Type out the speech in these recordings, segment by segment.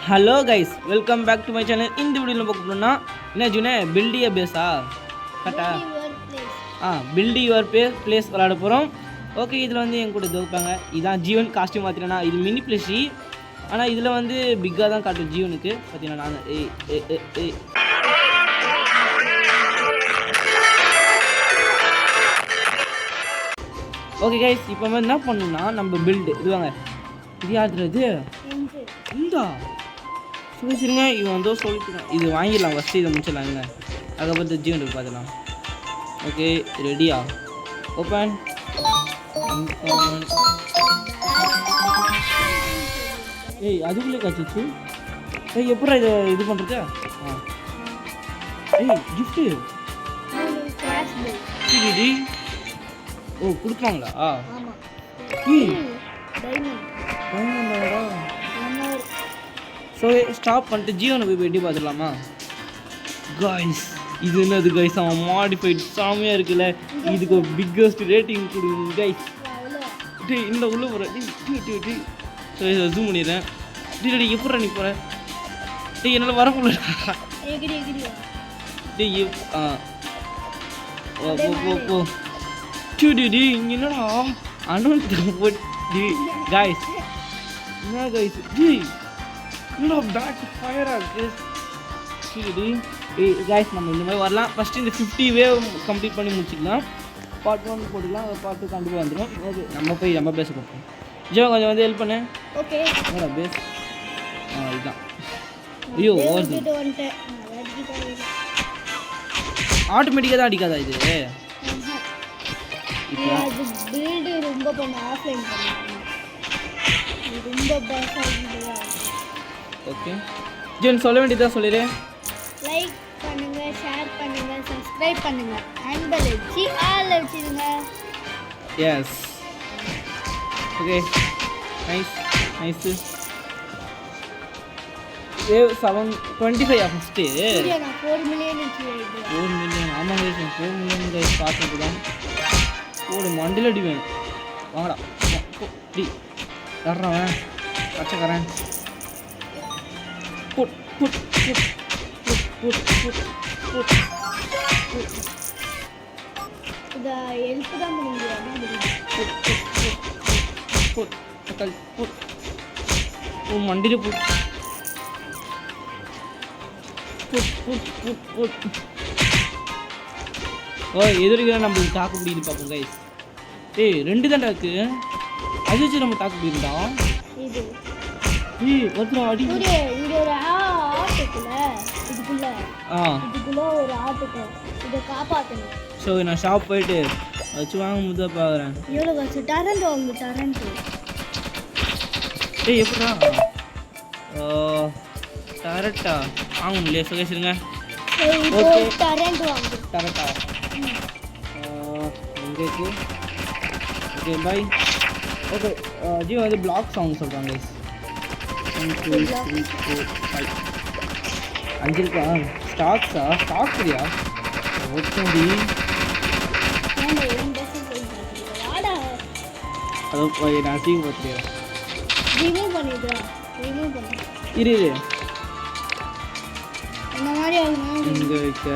Hello guys, welcome back to my channel. இந்த வீடியோவில் பார்க்க போகிறோம்னா என்ன ஜூனே பில்டிய பேஸா கரெக்டா பில்டி யுவர் பிளேஸ் விளாட போகிறோம். ஓகே, இதில் வந்து என் கூட தோப்பாங்க. இதான் ஜீவன் காஸ்டியூம் மாற்றினா இது மினி பிளஸி. ஆனால் இதில் வந்து பிக்காக தான் காட்டும் ஜீவனுக்கு. பார்த்தீங்கன்னா நான் ஓகே கைஸ், இப்போ வந்து என்ன பண்ணணும்னா நம்ம பில்டு இதுவாங்க இது யாருது இந்தா சரிங்க. இவன் வந்து சொல்லிட்டுருக்கான், இது வாங்கிடலாம் ஃபஸ்ட்டு, இதை முடிச்சிடலாங்க. அதுக்கப்புறம் ஜீவனுக்கு பார்த்துக்கலாம். ஓகே, ரெடியா? ஓப்பன். ஏய், அதுக்குள்ளே காய்ச்சிச்சு. ஏய், எப்படா இதை இது பண்ணுறது? ஏய், கிஃப்ட்டு. சரி, ஓ கொடுப்பாங்களா? டைமண்டா. ஸோ ஸ்டாப் பண்ணிட்டு ஜீவனை போய் வெட்டி பார்த்துடலாமா? காய்ஸ், இது என்னது கைஸ்? அவன் மாடிஃபைட் சாமியாக இருக்குல்ல. இதுக்கு ஒரு பிக்கஸ்ட் ரேட்டிங் கொடுங்க கைஸ். டே இந்த உள்ளே போகிறேன். ஸோ இதை ஜூம் பண்ணிடுறேன். டே எப்படா நீ போகிறேன்? டே என்னால் வர முடியல. டே போ டி இங்கே என்னடா அனௌன்ஸ் போட்டு காய்ஸ். என்ன காய்ஸ் டி என்னடா பேக் ஃபயராக இருக்குது. சரி காய்ஸ், நம்ம இந்த மாதிரி வரலாம். ஃபஸ்ட்டு இந்த 50 வேவ் கம்ப்ளீட் பண்ணி முடிச்சிக்கலாம். பார்ட் 1 போட்டுக்கலாம். பார்ட் 2 கண்டிப்பாக வந்துடும். ஓகே, நம்ம பேச பார்ப்போம். ஜோ கொஞ்சம் வந்து ஹெல்ப் பண்ணு. ஓகே, என்னடா பேஸ்? இதுதான். ஐயோ, ஆட்டோமேட்டிக்காக தான் அடிக்காதா இது? பில்டு ரொம்ப பண்ண ஆஃப்லைன் பண்ணுவாங்க. ரொம்ப பாசாகிடுவா. ஓகே ஜென், சொல்ல வேண்டியதா சொல்லிடு. லைக் பண்ணுங்க, ஷேர் பண்ணுங்க, சப்ஸ்கிரைப் பண்ணுங்க, அண்ட் பெல் வச்சி ஆல் வச்சிடுங்க. Yes. Okay, nice. Wave 725 first. சரியா, நான் 4 மில்லியன் வெச்சிருக்கேன். 4 மில்லியன். ஆமாம் கைஸ், 4 மில்லியன் கைஸ் பார்த்துட்டு தான் ஒரு மண்டில் அடிவேன். வாங்கடா டி தர்றவன் பச்சைக்காரன். இத ஹெல்ப் தான் பண்ணுங்க. மண்டியில் எதிர்க்க நம்மளுக்கு தாக்கு பிடிக்குது பார்ப்போம் கைஸ். ஏய், 2 தாண்டா இருக்கு. அது வச்சு நம்ம தாக்கு பிடிக்குதா? ஒருத்தர் அடி. இங்க ஒரு ஆட் இருக்குல்ல, இதுக்குள்ள ஒரு ஆட் இருக்கு. இதை காப்பாற்றணும். ஸோ நான் ஷாப் போயிட்டு வச்சு வாங்கும் போது பார்க்குறேன். எவ்வளோ வச்சு டரண்ட் வாங்க. ஏய், எப்படா டரட்டா வாங்கணும் இல்லையா? சுகேஷருங்க. ஓகே, டரண்ட் வாங்க. டரட்டா எங்கே இருக்கு? Okay bye. ஓகே, ஜி வந்து பிளாக் சாங் சொல்கிறாங்க கைஸ். 1 2 3 4 5 5 இருக்கா? ஸ்டாக்ஸ் இல்லையா? ஓகேடி. அதோ போய் நான் டீம் பார்த்துறியா? ரிமூவ் பண்ணு. இரு இந்த மாதிரி ஆகும். இங்கே வைக்க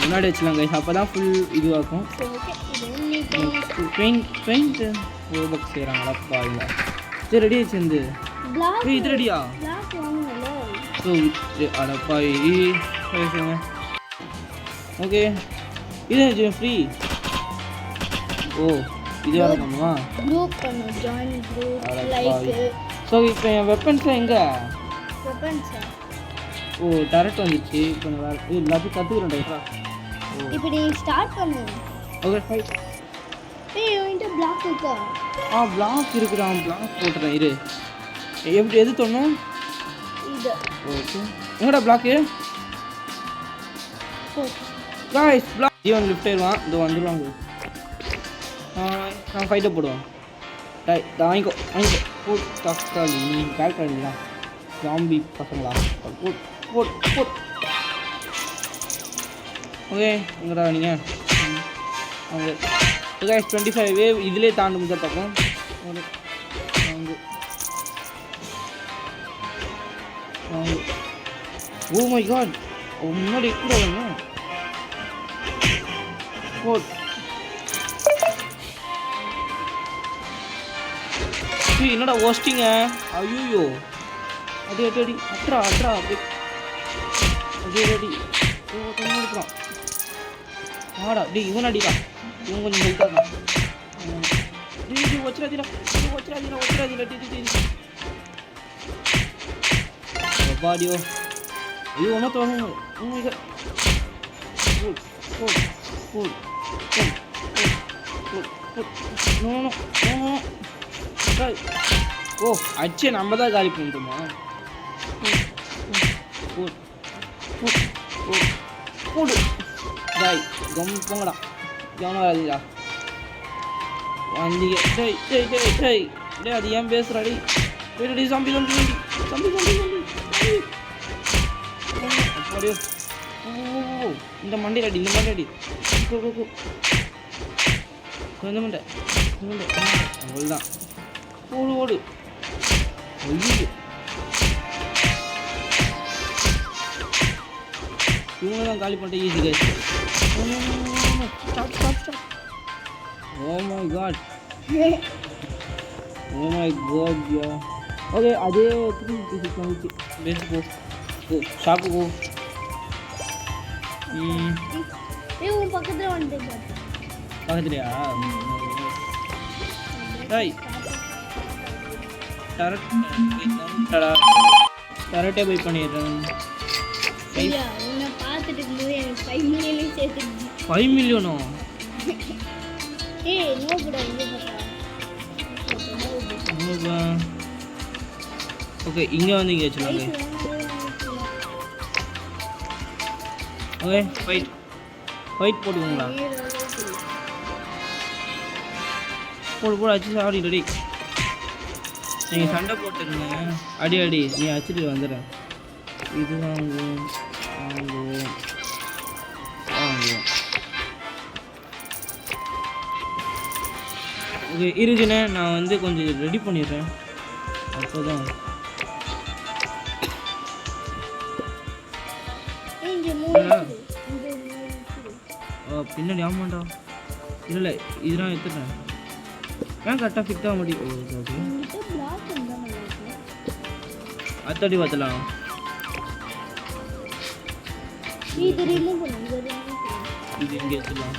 முன்னாடி வச்சுலாம் கைஸ், அப்போ தான் ஃபுல் இதுவாகும். பெயிண்ட் ஓபக் செய்கிறாங்களா பாருங்க. சரி, ரெடி ஆச்சு. இது ரெடியா? ஸோ அடப்பா பேசுங்க. ஓகே, இது ஃப்ரீ. ஓ, இது வேறு பண்ணுமா? குரூப் பண்ணு, ஜாயின் குரூப், லைக். ஸோ இப்போ என் வெப்பன்ஸ்லாம் எங்கே? ஓ, டேரக்ட் வந்துச்சு. இப்போ நான் எல்லாத்தையும் கற்றுக்குறேன் டைஃபா. இப்போ நீ ஸ்டார்ட் பண்ணு. Okay fight. ஏய், இந்த பிளாக் இருக்கா? பிளாக் இருக்குடா. பிளாக் போட்டுறேன் இரு. எப்படி எது தோணும்? இது ஓகே. எங்கடா பிளாக்கு? காய்ஸ், பிளாக் ஜீவன் லிஃப்ட் ஆயிடுவான். இது வந்துடுவாங்க. நான் ஃபைட்டை போடுவோம். வாங்கிக்கோ தக்காளி. நீ பேக் பண்ணிடலாம். ஜாம்பி பசங்களா? போட். ஓகே, எங்கடா நீங்கள்? அவங்க கைஸ் 25 வேவ் இதிலே தாண்ட முடிஞ்ச பக்கம் ஓ மை காட் முன்னாடி கூட வேணும் போட் என்னடா ஓஸ்டிங்க ஐயோ அடி அடி அடி அட்ரா அட்ரா அப்படி அடி அடி எடுக்கலாம் ஆடா டே இவன் அடிடா இவன் கொஞ்சம் ஹெல்த்தாக வச்சிடாதீடா வச்சிடாதீடா பாடியோ ஐயோ ஒன்றா தோணும் ஓ அடிச்சே நம்ம தான் காலி பண்ணிட்டோமா போடு டாய் கம் போங்கடா கவனம் வராதீடா வந்தீங்க டேய் டேய் டேய் டேய் டேய் அது ஏன் பேசுகிறாடி டேய் சம்பி அப்படியோ ஓ இந்த மண்டையில் அடி கொஞ்சம் மண்டை அவ்வளோதான் ஓடு ஐயோ இவங்க தான் காலி பண்ணிட்டு easy guys stop oh my god yeah okay அதே 356 வந்துச்சு பேஸ் போ ஷாப்பு போ உன் பக்கத்தில் வந்துட்டு பக்கத்துலையா டேய் டரட்டே போய் பண்ணிடுறேன் உன்னை பார்த்துட்டு இருக்கும்போது எனக்கு 5 மில்லியன் சேர்த்துருச்சு 5 மில்லியனோ ஏய் நோ கூட ஓகே இங்கே வந்து இங்கே வச்சுருவாங்க ஓகே ஃபைட் போட்டுக்கோங்களா போடு அச்சு சாடி ரெடி நீங்கள் சண்டை போட்டுருங்க அடி நீ அடிச்சுட்டு வந்துடுறேன் இது வாங்குவோம் ஓகே இருக்குண்ணே நான் வந்து கொஞ்சம் ரெடி பண்ணிடுறேன் அப்போதான் பின்னாடி ஆமாண்டா இல்லை இதெல்லாம் எடுத்துட்டேன் ஏன் கரெக்டாக ஃபிட் ஆக மாட்டேங்குது ஓகே அத்தடி பார்த்தலாம் இது இங்கே எடுத்துலாம்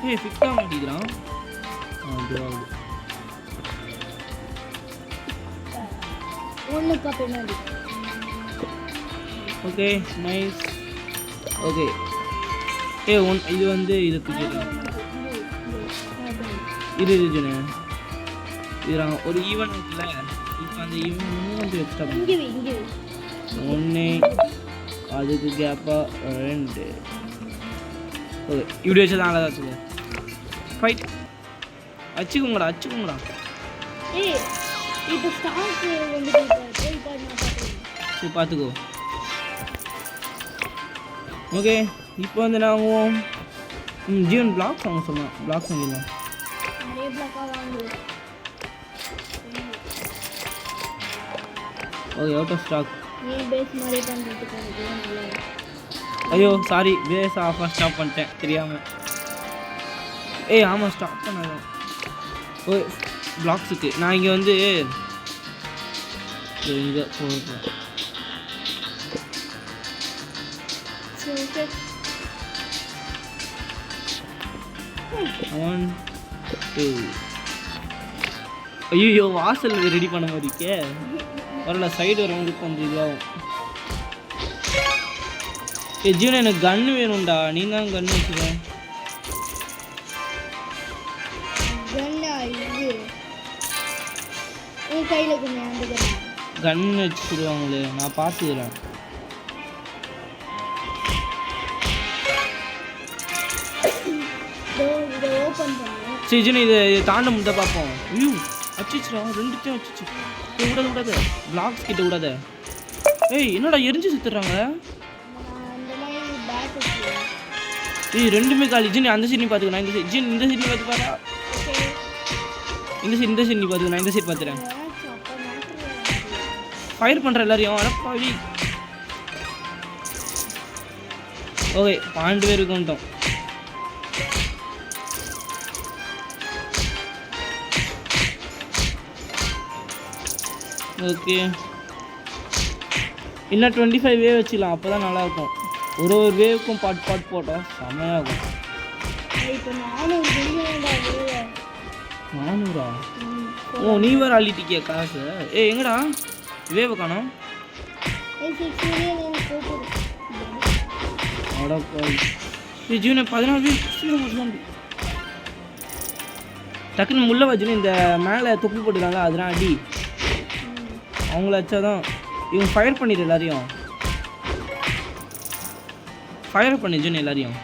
ஏய் ஃபிட் ஆக மாட்டேங்கிறான் ஓகே நைஸ் ஓகே இது வந்து இது தூக்கிடுறேன் இதுண்ணே இது நாங்கள் ஒரு ஈவெண்ட் இருக்குல்ல இப்போ அந்த ஈவெண்ட் வந்து எக்ஸ்ட்ரா ஒன்று அதுக்கு கேப்பாக 2 ஓகே இப்படி வச்சு தான் அழகாக வச்சுக்கோ ஃபைட் அச்சுக்கோங்கடா சரி பார்த்துக்கோ ஓகே இப்போ வந்து நாங்கள் ஜீவன் பிளாக் வாங்க சொன்னோம் பிளாக் வாங்கிடலாம் ஓகே அவுட் ஆஃப் ஸ்டாக் ஐயோ சாரி பேஸ் ஆஃபாக ஸ்டாப் பண்ணிட்டேன் தெரியாமல் ஆமாம் ஸ்டாப் பண்ணாதான் ஓ பிளாக்ஸுக்கு நான் இங்கே வந்து இங்கே போகிறேன் 1 2 ஐயோ வாசல் ரெடி பண்ண மாதிரிக்கே வரல சைடு வரவங்களுக்கு கொஞ்சம் இதுவாகும் ஜீவன் எனக்கு கன்று வேணும்டா நீ தான் கன்று வச்சுக்கேன் கன்று வச்சுருவாங்களே நான் பார்த்துக்கிறேன் சரி ஜீவன் இதை தாண்ட முடிய பார்ப்போம் ஐயோ அச்சிச்சுடா ரெண்டுத்தையும் அச்சிச்சு விடாத பிளாக்ஸ் கிட்ட விடாத என்னடா எரிஞ்சு சுத்துறாங்க ரெண்டுமே காலி ஜீன் அந்த சைடு நீ பார்த்துக்கோ நான் இந்த சைடு ஜீன் இந்த சைடு நீ பார்த்து பாரா இந்த சைடு நீ பார்த்துக்கோ நான் இந்த சைடு பார்த்துறேன் ஃபயர் பண்ணுற எல்லாரையும் அடப்பாவி. ஓகே 12 பேர் இருக்கோம். ஓகே இன்னும் 25 வேவ் வச்சுக்கலாம், அப்போ தான் நல்லாயிருக்கும். ஒரு வேவுக்கும் பாட் போட்டால் செம்மையாகும். இப்போ 400. 400? ஓ நீ வேறு அள்ளிட்டிக்கிய காசு. எங்கடா வேவை காணோம்? ஜீவனை 14 பேர் டக்குன்னு முள்ள வச்சுன்னு இந்த மேலே தொப்பி போட்டுருக்காங்க, அதெல்லாம் அடி. அவங்கள வச்சாதான் இவங்க ஃபயர் பண்ணிடு எல்லாரையும். ஃபயர் பண்ணிச்சுன்னு எல்லாரையும்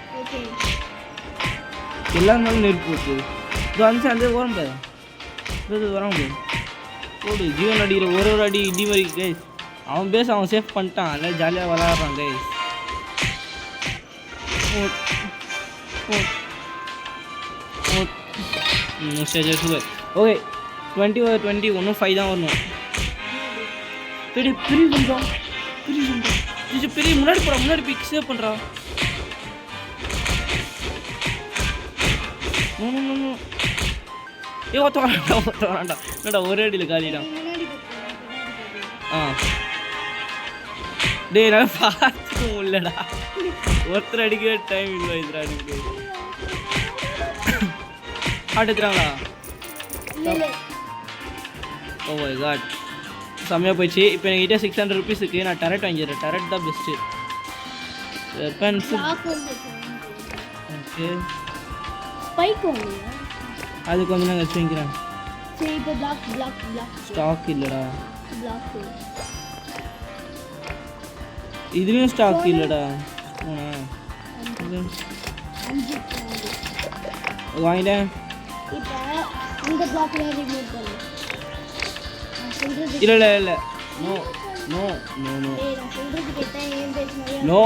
எல்லாருனாலும் நெருப்பு போட்டு இது வந்து அந்த ஓரம் பாரு, இது வராங்க போடு. ஜீவன் அடிக்கிற ஒரு அடி இடி வரைக்கும் கைஸ். அவன் பேச அவன் சேஃப் பண்ணிட்டான், அதனால ஜாலியாக விளாட்றான் கைஸ். சரி சுகர். ஓகே 20 ஒன்றும் 5 தான் வரணும். பெரிய முன்னாடி போகிறா, முன்னாடி போய் சேவ் பண்ணுறா. ஒருத்த வராண்டா என்னடா ஒரே அடியில் காலிடான். டே என்னால் பார்த்துக்க முடியலடா, ஒருத்தர் அடிக்கவே டைம் இல்லை. இதுடா அடிக்க ஹார்ட் எடுத்துறாங்களா? ஓ மை காட் செம்மையாக போயிடுச்சு. இப்போ என்கிட்ட 600 rupees இருக்குது, நான் டரெட் வாங்கிடுறேன். டரெட் தான் பெஸ்ட்டு. ஓகே அது கொஞ்சம் நாங்கள் வச்சு வாங்கிக்கிறேன். ஸ்டாக் இல்லைடா, இதுலேயும் ஸ்டாக் இல்லைடா. வாங்கிட்டேன். இல்லை no no no no no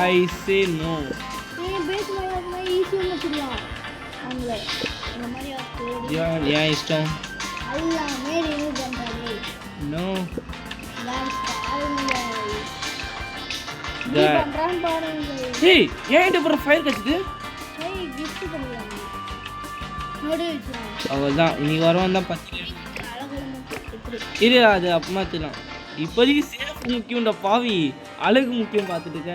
I say no. ஏன் இஷ்டம்? நோ ஏய் ஏன் அப்புறம் ஃபயர் கச்சுது? அவ்வளோதான் இன்னைக்கு வரவன் தான் 10 இரு, அது அப்புறமா எடுத்துக்கலாம். இப்போதைக்கு சேஃப் முக்கியம்டா பாவி, அழகு முக்கியம் பார்த்துட்டு இருக்க.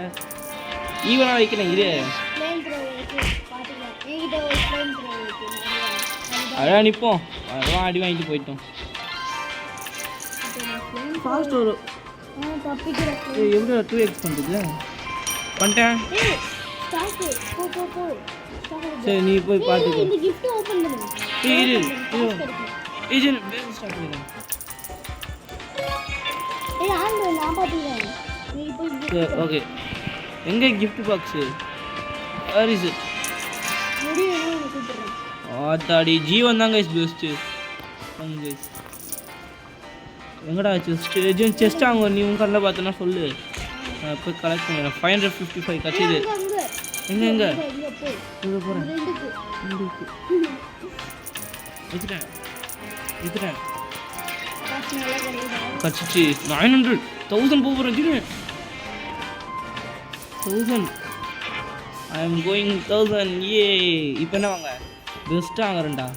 ஈவனாக வைக்கிறேன் இரு. அதான் நிற்போம், அதெல்லாம் அடி வாங்கிட்டு போயிட்டோம். ஃபாஸ்ட் வரும் எப்படி 2x பண்ணுறது பண்ணிட்டேன். சரி நீ போய் பார்த்துக்கோ. ஓகே எங்கே gift box? Where is it? ஆத்தாடி ஜீவன் தாங்க இஸ் பெஸ்ட்டு. எங்கடா செஸ்ட்டு? செஸ்ட் அங்கே நீ உன் கண்ணில் பார்த்தோன்னா சொல்லு, நான் போய் கலெக்ட் பண்ணுறேன். 555 கட்சிது. எங்கே இது போகிறேன் வச்சுட்டேன் கட்சிச்சு 900 1000 போகிறேன் ஜீவன். 1000 ஐ எம் கோயிங் 1000. ஏ இப்போ என்ன வாங்க பெஸ்ட்டாக வாங்குறேன்டா.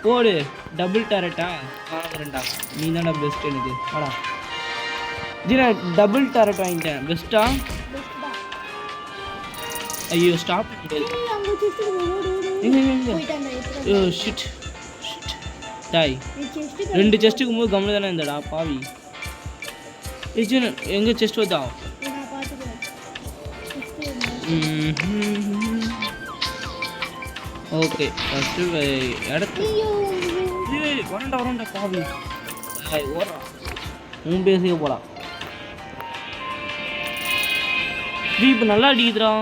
போடு டபுள் டேரட்டா வாங்குறேன்டா. நீ தான்டா பெஸ்ட் எனக்கு. வாடா ஜீனா டபுள் டேரட் வாங்கிட்டேன். பெஸ்ட்டா? ஐயோ ஸ்டாப். எங்கே ஷிட் டாய் 2 செஸ்ட்டுக்கும் போது கம்மில் தானே இருந்தடா பாவி. ஜீனா எங்கே செஸ்ட் வந்தா? ஓகே ஃபஸ்ட்டு இடத்து வரண்டா பாவி ஓடுறா. உன் பேசிக்க போடா. இப்போ நல்லா அடிக்குதுடா.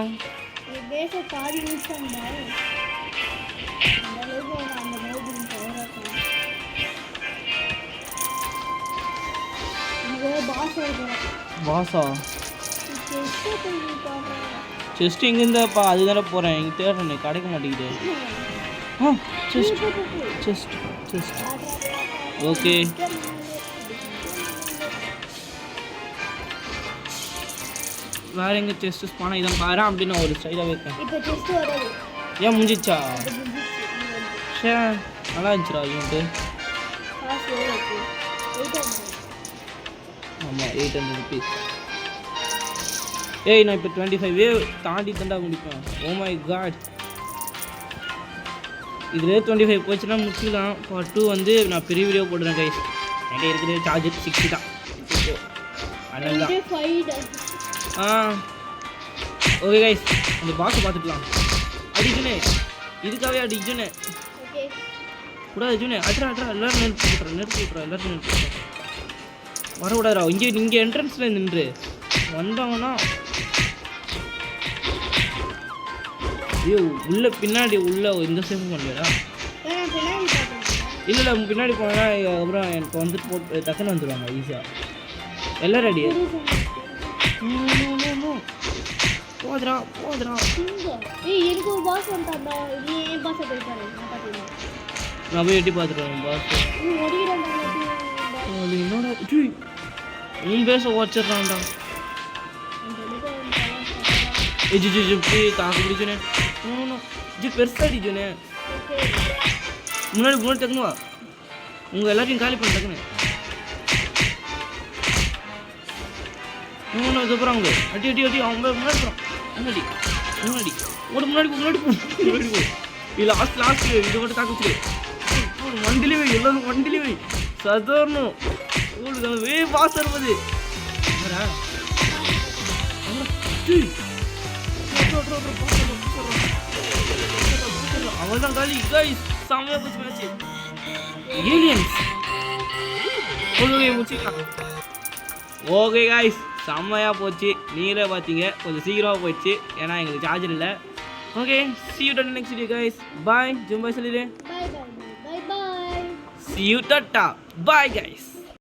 பாஸா செஸ்ட் எங்கே இருந்தாப்பா? அதுதானே போகிறேன் இங்கே தேடுறேன், கிடைக்க மாட்டேங்குது. செஸ்ட் ஓகே வேற எங்கே செஸ்ட் ஸ்பானா இதான் பாரு அப்படின்னு நான் ஒரு ஸ்டைலாக வைப்பேன். இப்போ செஸ்ட் வராது. ஏன் முடிஞ்சிச்சா? அது முடிஞ்சிச்சு. ஷே நல்லா இருந்துச்சுடா இவன்ட்டு. காசு எவ்வளோ இருக்கு? 800. ஆமாம் 800 ருபீஸ். ஏய் நான் இப்போ 25 தாண்டி தண்டா முடிப்பேன். ஓ மை காட், இதுலேயே 25 போச்சுன்னா முடிச்சுக்கலாம். பார்ட் 2 வந்து நான் பெரிய வீடியோ போடுறேன் கைஸ். என்கிட்ட இருக்கிறது சார்ஜர் 60 தான். அதனால தான். ஓகே கைஸ், அந்த பாக்ஸ் பார்த்துக்கலாம். அடிச்சுனே இதுக்காகவே அடிச்சுனே ஓகே கூட அடிச்சுனே அட்ரா எல்லாரும் நிறுத்தி விட்றேன் எல்லாரும் நிறுத்தி விட்றேன். வரக்கூடாதா இங்கே என்ட்ரன்ஸில் நின்று வந்தவங்கன்னா ஐயோ உள்ள பின்னாடி உள்ள இந்த சேஃபும் பண்ணலடா. இல்லை பின்னாடி போனால் அப்புறம் எனக்கு வந்துட்டு போட்டு டக்குன்னு வந்துடுவாங்க ஈஸியாக. எல்லாம் ரெடி. போதுரா எனக்கு ஒரு பாஸ் வந்துட்டான்டா. நீ ஏன் பாஸை போய் பாரு. நான் போய் எட்டி பார்த்துருவேன் பாஸ். என்னோட உன் பேச வச்சிடுறான்டா. தாக்கு பிடிச்சுனே பெருசாக அடிச்சுனே. முன்னாடி டக்குனுவா உங்கள் எல்லாத்தையும் காலி பண்ண டக்குன்னு. இதுக்கப்புறம் அவங்க அடி அவங்க முன்னாடி போகிறான். முன்னாடி போ இது லாஸ்ட் இது மட்டும் தாக்கு வண்டிலே வை எல்லாரும் வண்டிலே வை சதர்ணும் ஓடுது வே பாஸ் இருப்பது. அவள்தான் காலி கைஸ். செம்மையா போச்சு மேட்ச். ஏலியன்ஸ் முடிச்சுக்கலாம். ஓகே கைஸ், செம்மையாக போச்சு. நீங்களே பார்த்தீங்க கொஞ்சம் சீக்கிரமாக போயிடுச்சு, ஏன்னா எங்களுக்கு சார்ஜர் இல்லை. Okay, see you in next video guys. Bye. ஜும் பாய் சொல்லிடு. Bye. See you tata. Bye guys.